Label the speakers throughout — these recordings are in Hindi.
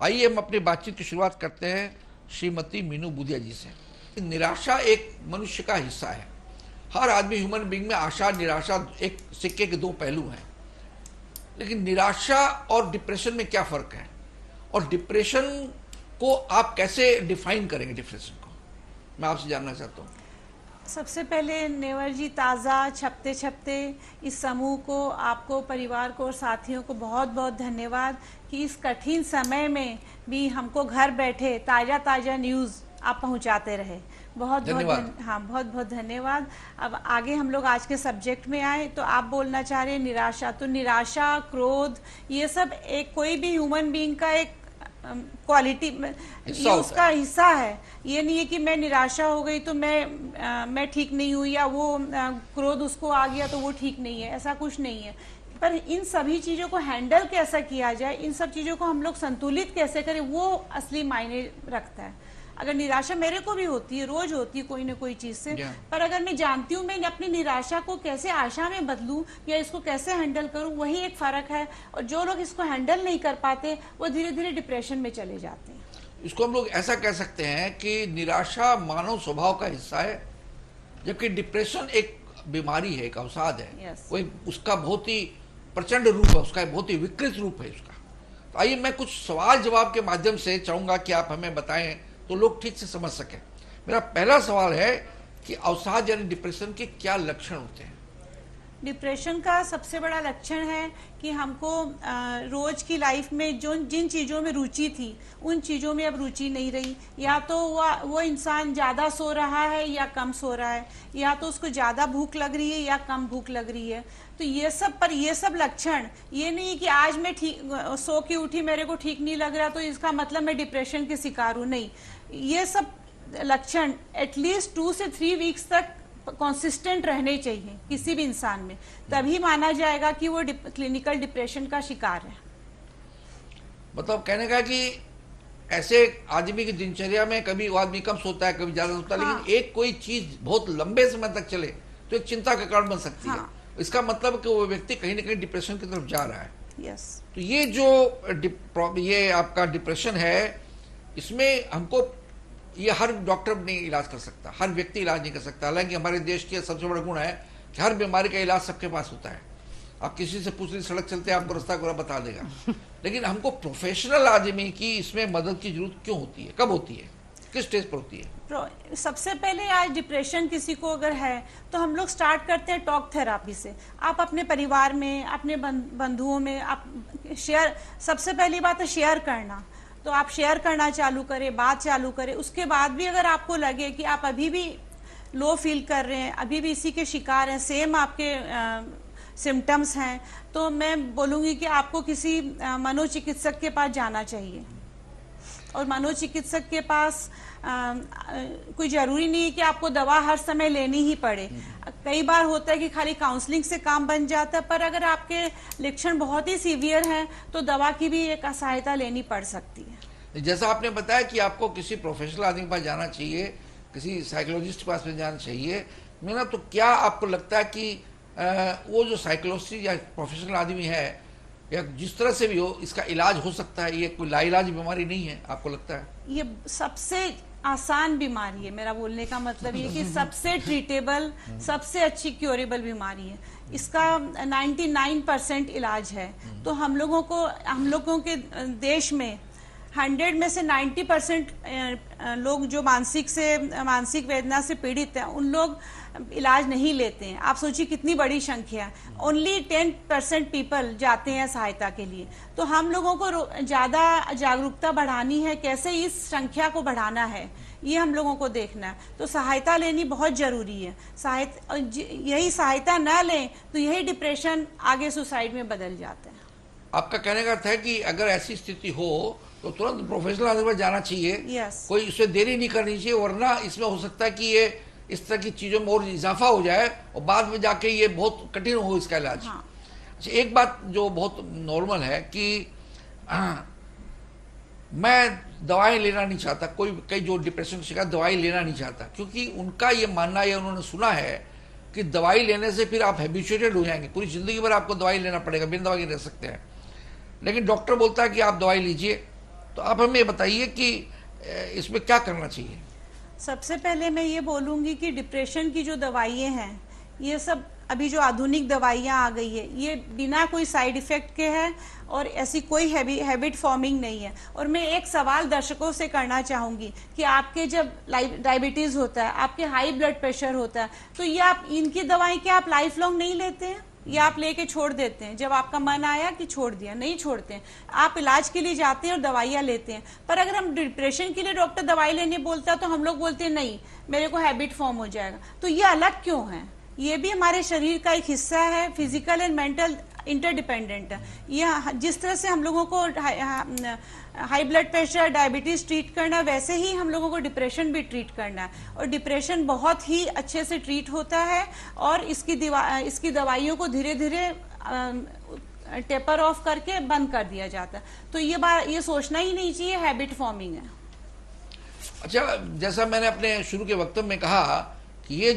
Speaker 1: आइए हम अपनी बातचीत की शुरुआत करते हैं श्रीमती मीनू बुधिया जी से। निराशा एक मनुष्य का हिस्सा है। हर आदमी, ह्यूमन बीइंग में आशा निराशा एक सिक्के के दो पहलू हैं। लेकिन निराशा और डिप्रेशन में क्या फर्क है, और डिप्रेशन को आप कैसे डिफाइन करेंगे? डिप्रेशन को मैं आपसे जानना चाहता हूँ।
Speaker 2: सबसे पहले नेवर जी, ताज़ा छपते छपते इस समूह को, आपको, परिवार को और साथियों को बहुत बहुत धन्यवाद कि इस कठिन समय में भी हमको घर बैठे ताज़ा ताज़ा न्यूज़ आप पहुंचाते रहे। बहुत
Speaker 1: धन्यवाद।
Speaker 2: हाँ, बहुत बहुत धन्यवाद। अब आगे हम लोग आज के सब्जेक्ट में आए तो आप बोलना चाह रहे हैं निराशा। तो निराशा, क्रोध, ये सब एक कोई भी ह्यूमन बीइंग का एक क्वालिटी, ये उसका हिस्सा है। ये नहीं है कि मैं निराशा हो गई तो मैं ठीक नहीं हूँ, या वो क्रोध उसको आ गया तो वो ठीक नहीं है, ऐसा कुछ नहीं है। पर इन सभी चीज़ों को हैंडल कैसा किया जाए, इन सब चीज़ों को हम लोग संतुलित कैसे करें, वो असली मायने रखता है। अगर निराशा मेरे को भी होती है, रोज होती है कोई ना कोई चीज़ से, पर अगर मैं जानती हूँ मैं अपनी निराशा को कैसे आशा में बदलूँ या इसको कैसे हैंडल करूँ, वही एक फ़र्क है। और जो लोग इसको हैंडल नहीं कर पाते वो धीरे धीरे डिप्रेशन में चले जाते हैं।
Speaker 1: इसको हम लोग ऐसा कह सकते हैं कि निराशा मानव स्वभाव का हिस्सा है, जबकि डिप्रेशन एक बीमारी है, एक अवसाद है। कोई उसका बहुत ही प्रचंड रूप है, उसका बहुत ही विकृत रूप है उसका। तो आइए मैं कुछ सवाल जवाब के माध्यम से चाहूंगा कि आप हमें बताएं तो लोग ठीक से समझ सकें। मेरा पहला सवाल है कि अवसाद यानी डिप्रेशन के क्या लक्षण होते हैं?
Speaker 2: डिप्रेशन का सबसे बड़ा लक्षण है कि हमको रोज की लाइफ में जो जिन चीज़ों में रुचि थी उन चीज़ों में अब रुचि नहीं रही। या तो वो इंसान ज़्यादा सो रहा है या कम सो रहा है, या तो उसको ज़्यादा भूख लग रही है या कम भूख लग रही है। तो ये सब लक्षण, ये नहीं कि आज मैं ठीक सो के उठी, मेरे को ठीक नहीं लग रहा तो इसका मतलब मैं डिप्रेशन के शिकार हूँ, नहीं। ये सब लक्षण एटलीस्ट 2 से 3 वीक्स तक कंसिस्टेंट रहने चाहिए किसी भी इंसान में, तभी माना जाएगा कि वो क्लिनिकल डिप्रेशन का शिकार है।
Speaker 1: मतलब कहने का कि ऐसे आदमी की दिनचर्या में कभी वो आदमी कम सोता है, कभी ज्यादा सोता है, हाँ। लेकिन एक कोई चीज बहुत लंबे समय तक चले तो एक चिंता का कारण बन सकती है। इसका मतलब कि वो व्यक्ति कहीं ना कहीं डिप्रेशन की तरफ जा रहा है।
Speaker 2: यस।
Speaker 1: तो ये जो ये आपका डिप्रेशन है, इसमें हमको ये हर डॉक्टर नहीं इलाज कर सकता, हर व्यक्ति इलाज नहीं कर सकता। हालांकि हमारे देश के सबसे बड़ा गुण है कि हर बीमारी का इलाज सबके पास होता है। आप किसी से पूछ लीजिए, सड़क चलते आपको रास्ता पूरा बता देगा। लेकिन हमको प्रोफेशनल आदमी की इसमें मदद की जरूरत क्यों होती है, कब होती है, किस स्टेज पर होती है?
Speaker 2: सबसे पहले आज डिप्रेशन किसी को अगर है तो हम लोग स्टार्ट करते हैं टॉक थेरापी से। आप अपने परिवार में, अपने बंधुओं में आप शेयर, सबसे पहली बात है शेयर करना। तो आप शेयर करना चालू करें, बात चालू करें। उसके बाद भी अगर आपको लगे कि आप अभी भी लो फील कर रहे हैं, अभी भी इसी के शिकार हैं, सेम आपके सिम्टम्स हैं, तो मैं बोलूँगी कि आपको किसी मनोचिकित्सक के पास जाना चाहिए। और मनोचिकित्सक के पास कोई ज़रूरी नहीं है कि आपको दवा हर समय लेनी ही पड़े। कई बार होता है कि खाली काउंसलिंग से काम बन जाता है, पर अगर आपके लक्षण बहुत ही सीवियर हैं तो दवा की भी एक सहायता लेनी पड़ सकती है।
Speaker 1: जैसा आपने बताया कि आपको किसी प्रोफेशनल आदमी के पास जाना चाहिए, किसी साइकोलॉजिस्ट के पास में जाना चाहिए, मेरा तो क्या आपको लगता है कि वो जो साइकोलॉजिस्ट या प्रोफेशनल आदमी है या जिस तरह से भी हो, इसका इलाज हो सकता है? ये कोई लाइलाज बीमारी नहीं है आपको लगता है?
Speaker 2: ये सबसे आसान बीमारी है। मेरा बोलने का मतलब ये कि सबसे ट्रीटेबल, सबसे अच्छी क्योरेबल बीमारी है। इसका 99% इलाज है। तो हम लोगों के देश में 100 में से 90% लोग जो मानसिक वेदना से पीड़ित हैं, उन लोग इलाज नहीं लेते हैं। आप सोचिए कितनी बड़ी संख्या है। ओनली 10% पीपल जाते हैं सहायता के लिए। तो हम लोगों को ज़्यादा जागरूकता बढ़ानी है, कैसे इस संख्या को बढ़ाना है, ये हम लोगों को देखना है। तो सहायता लेनी बहुत ज़रूरी है। यही सहायता न लें तो यही डिप्रेशन आगे सुसाइड में बदल जाता है।
Speaker 1: आपका कहने का अर्थ है कि अगर ऐसी स्थिति हो तो तुरंत प्रोफेशनल आदमी पर जाना चाहिए। कोई इसमें देरी नहीं करनी चाहिए, वरना इसमें हो सकता है कि ये इस तरह की चीज़ों में और इजाफा हो जाए और बाद में जाके ये बहुत कठिन हो इसका इलाज। अच्छा, एक बात जो बहुत नॉर्मल है कि मैं दवाई लेना नहीं चाहता, कई जो डिप्रेशन की शिकायत दवाई लेना नहीं चाहता, क्योंकि उनका ये मानना है, उन्होंने सुना है कि दवाई लेने से फिर आप हैबिचुएटेड हो जाएंगे, पूरी जिंदगी भर आपको दवाई लेना पड़ेगा, बिना दवाई के रह सकते हैं। लेकिन डॉक्टर बोलता है कि आप दवाई लीजिए तो आप हमें बताइए कि इसमें क्या करना चाहिए।
Speaker 2: सबसे पहले मैं ये बोलूँगी कि डिप्रेशन की जो दवाइयाँ हैं, ये सब अभी जो आधुनिक दवाइयाँ आ गई है, ये बिना कोई साइड इफ़ेक्ट के हैं और ऐसी कोई हैबिट फॉर्मिंग नहीं है। और मैं एक सवाल दर्शकों से करना चाहूँगी कि आपके जब डायबिटीज़ होता है, आपके हाई ब्लड प्रेशर होता है, तो ये आप इनकी दवाई क्या आप लाइफ लॉन्ग नहीं लेते हैं या आप लेके छोड़ देते हैं? जब आपका मन आया कि छोड़ दिया, नहीं छोड़ते हैं। आप इलाज के लिए जाते हैं और दवाइयाँ लेते हैं। पर अगर हम डिप्रेशन के लिए डॉक्टर दवाई लेने बोलता है तो हम लोग बोलते हैं नहीं, मेरे को हैबिट फॉर्म हो जाएगा। तो ये अलग क्यों है? ये भी हमारे शरीर का एक हिस्सा है, फिजिकल एंड मेंटल इंटरडिपेंडेंट है। ये जिस तरह से हम लोगों को high blood pressure, diabetes treat करना, वैसे ही हम लोगों को डिप्रेशन भी ट्रीट करना है। और डिप्रेशन बहुत ही अच्छे से ट्रीट होता है और इसकी दवाइयों को धीरे धीरे टेपर ऑफ करके बंद कर दिया जाता है। तो ये सोचना ही नहीं चाहिए हैबिट फॉर्मिंग है।
Speaker 1: अच्छा, जैसा मैंने अपने शुरू के वक्तव्य में कहा कि ये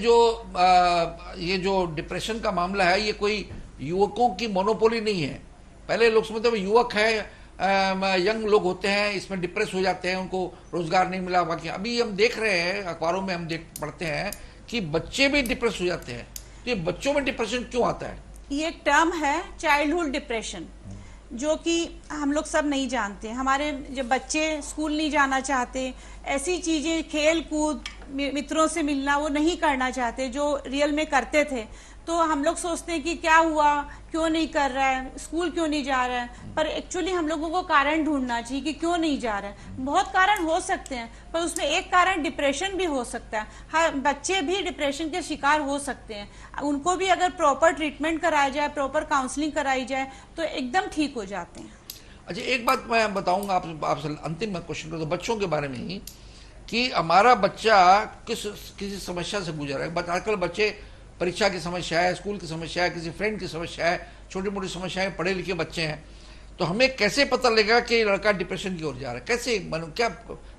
Speaker 1: जो डिप्रेशन का मामला है, ये कोई युवकों की मोनोपोली नहीं है। पहले लोग समझते हैं युवक है, यंग लोग होते हैं, इसमें डिप्रेस हो जाते हैं, उनको रोजगार नहीं मिला। बाकी अभी हम देख रहे हैं, अखबारों में हम पढ़ते हैं कि बच्चे भी डिप्रेस हो जाते हैं। तो ये बच्चों में डिप्रेशन क्यों आता है?
Speaker 2: ये एक टर्म है चाइल्डहुड डिप्रेशन, जो कि हम लोग सब नहीं जानते। हमारे जब बच्चे स्कूल नहीं जाना चाहते, ऐसी चीज़ें, खेल कूद, मित्रों से मिलना वो नहीं करना चाहते जो रियल में करते थे, तो हम लोग सोचते हैं कि क्या हुआ, क्यों नहीं कर रहा है, स्कूल क्यों नहीं जा रहा है। पर एक्चुअली हम लोगों को कारण ढूंढना चाहिए कि क्यों नहीं जा रहा है। बहुत कारण हो सकते हैं, पर उसमें एक कारण डिप्रेशन भी हो सकता है। हर बच्चे भी डिप्रेशन के शिकार हो सकते हैं। उनको भी अगर प्रॉपर ट्रीटमेंट कराया जाए, प्रॉपर काउंसलिंग कराई जाए, तो एकदम ठीक हो जाते हैं।
Speaker 1: अच्छा, एक बात मैं बताऊंगा आपसे अंतिम क्वेश्चन कर, तो बच्चों के बारे में ही कि हमारा बच्चा किसी समस्या से गुजर रहा है। आजकल बच्चे परीक्षा की समस्या है, स्कूल की समस्या है, किसी फ्रेंड की समस्या है, छोटी मोटी समस्याएं, पढ़े लिखे बच्चे हैं, तो हमें कैसे पता लगेगा कि लड़का डिप्रेशन की ओर जा रहा है? कैसे क्या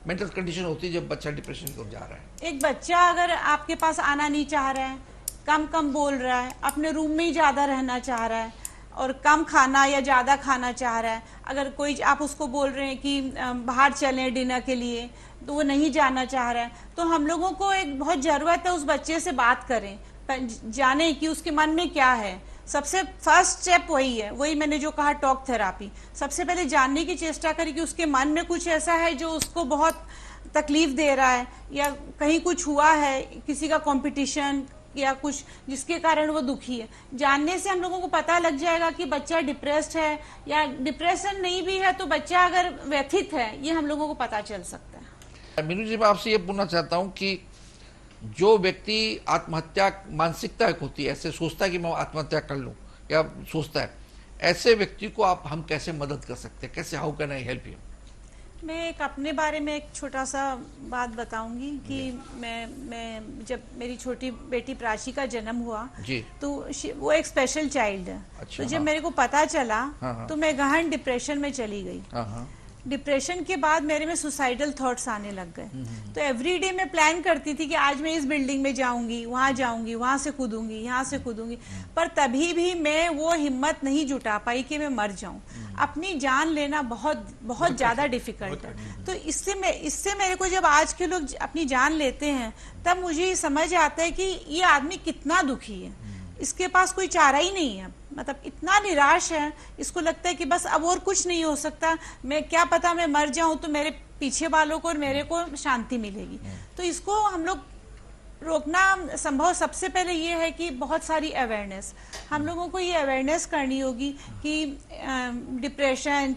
Speaker 1: मेंटल कंडीशन होती है जब बच्चा डिप्रेशन की ओर जा रहा है?
Speaker 2: एक बच्चा अगर आपके पास आना नहीं चाह रहा है, कम कम बोल रहा है, अपने रूम में ही ज़्यादा रहना चाह रहा है और कम खाना या ज़्यादा खाना चाह रहा है, अगर कोई आप उसको बोल रहे हैं कि बाहर चलें डिनर के लिए, तो वो नहीं जाना चाह रहा है, तो हम लोगों को एक बहुत ज़रूरत है उस बच्चे से बात करें, जाने कि उसके मन में क्या है। सबसे फर्स्ट स्टेप वही है, वही मैंने जो कहा, टॉक थेरापी। सबसे पहले जानने की चेष्टा करें कि उसके मन में कुछ ऐसा है जो उसको बहुत तकलीफ दे रहा है, या कहीं कुछ हुआ है, किसी का कंपटीशन या कुछ जिसके कारण वो दुखी है। जानने से हम लोगों को पता लग जाएगा कि बच्चा डिप्रेस्ड है या डिप्रेशन नहीं भी है, तो बच्चा अगर व्यथित है, ये हम लोगों को पता चल सकता है।
Speaker 1: मीनू जी, मैं आपसे ये पूछना चाहता हूँ कि जो व्यक्ति आत्महत्या मानसिकता होती है, ऐसे सोचता है कि मैं आत्महत्या कर लूं, या सोचता है, ऐसे व्यक्ति को हम कैसे मदद कर सकते हैं? कैसे, how can I help you?
Speaker 2: मैं एक अपने बारे में एक छोटा सा बात बताऊंगी कि मैं जब मेरी छोटी बेटी प्राची का जन्म हुआ
Speaker 1: जी,
Speaker 2: तो वो एक स्पेशल चाइल्ड है।
Speaker 1: अच्छा,
Speaker 2: तो जब मेरे को पता चला,
Speaker 1: हाँ,
Speaker 2: तो मैं गहन डिप्रेशन में चली गई।
Speaker 1: हाँ,
Speaker 2: डिप्रेशन के बाद मेरे में सुसाइडल थॉट्स आने लग गए। तो एवरीडे मैं प्लान करती थी कि आज मैं इस बिल्डिंग में जाऊंगी, वहां से कूदूंगी, यहाँ से कूदूंगी, पर तभी भी मैं वो हिम्मत नहीं जुटा पाई कि मैं मर जाऊं। अपनी जान लेना बहुत बहुत ज्यादा डिफिकल्ट है। तो इससे मेरे को, जब आज के लोग अपनी जान लेते हैं, तब मुझे समझ आता है कि ये आदमी कितना दुखी है, इसके पास कोई चारा ही नहीं है, मतलब इतना निराश है, इसको लगता है कि बस अब और कुछ नहीं हो सकता, मैं क्या पता मैं मर जाऊं तो मेरे पीछे वालों को और मेरे को शांति मिलेगी। तो इसको हम लोग रोकना संभव सबसे पहले ये है कि बहुत सारी अवेयरनेस, हम लोगों को ये अवेयरनेस करनी होगी कि डिप्रेशन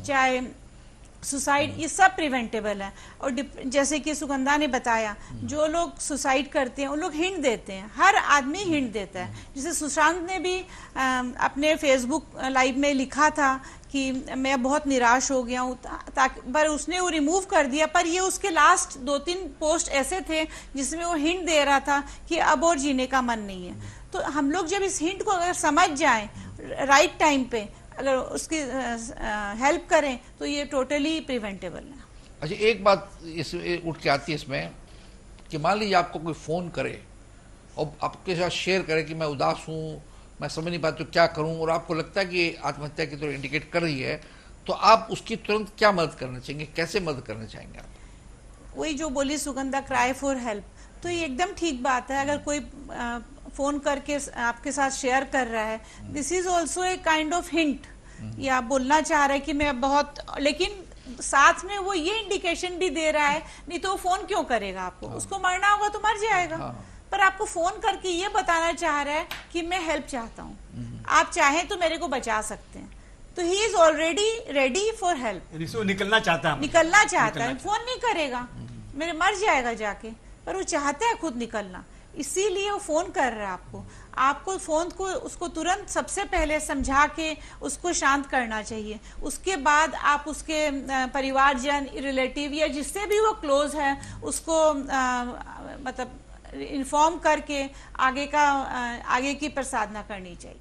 Speaker 2: चाहे सुसाइड, ये सब प्रिवेंटेबल है। और जैसे कि सुगंधा ने बताया, जो लोग सुसाइड करते हैं उन लोग हिंट देते हैं, हर आदमी हिंट देता है। जैसे सुशांत ने भी अपने फेसबुक लाइव में लिखा था कि मैं बहुत निराश हो गया हूँ, पर उसने वो रिमूव कर दिया, पर ये उसके लास्ट 2-3 पोस्ट ऐसे थे जिसमें वो हिंट दे रहा था कि अब और जीने का मन नहीं है। तो हम लोग जब इस हिंट को अगर समझ जाएं राइट टाइम पे, अगर उसकी हेल्प करें, तो ये टोटली प्रिवेंटेबल है।
Speaker 1: अच्छा, एक बात इस उठ के आती है इसमें कि मान लीजिए आपको कोई फ़ोन करे और आपके साथ शेयर करे कि मैं उदास हूँ, मैं समझ नहीं पाती तो क्या करूँ, और आपको लगता है कि आत्महत्या की तरफ इंडिकेट कर रही है, तो आप उसकी तुरंत क्या मदद करना चाहेंगे, कैसे मदद करना चाहेंगे आप?
Speaker 2: वही जो बोली सुगंधा, क्राई फॉर हेल्प, तो ये एकदम ठीक बात है। अगर कोई फोन करके आपके साथ शेयर कर रहा है, this is also a kind of hint, या आप बोलना चाह रहे हैं कि मैं बहुत, लेकिन साथ में वो ये इंडिकेशन भी दे रहा है, नहीं तो वो फोन क्यों करेगा आपको, उसको मरना होगा तो मर जाएगा, पर आपको फोन करके ये बताना चाह रहा है कि मैं हेल्प चाहता हूँ, आप चाहें तो मेरे को बचा सकते हैं, तो he is already ready for help.
Speaker 3: निकलना चाहता
Speaker 2: है, फोन नहीं करेगा, मेरे मर जाएगा जाके, पर वो चाहता है खुद निकलना, इसीलिए वो फोन कर रहा है आपको। आपको फोन को उसको तुरंत सबसे पहले समझा के उसको शांत करना चाहिए, उसके बाद आप उसके परिवारजन, रिलेटिव या जिससे भी वो क्लोज है उसको मतलब इन्फॉर्म करके आगे की प्रसाधना करनी चाहिए।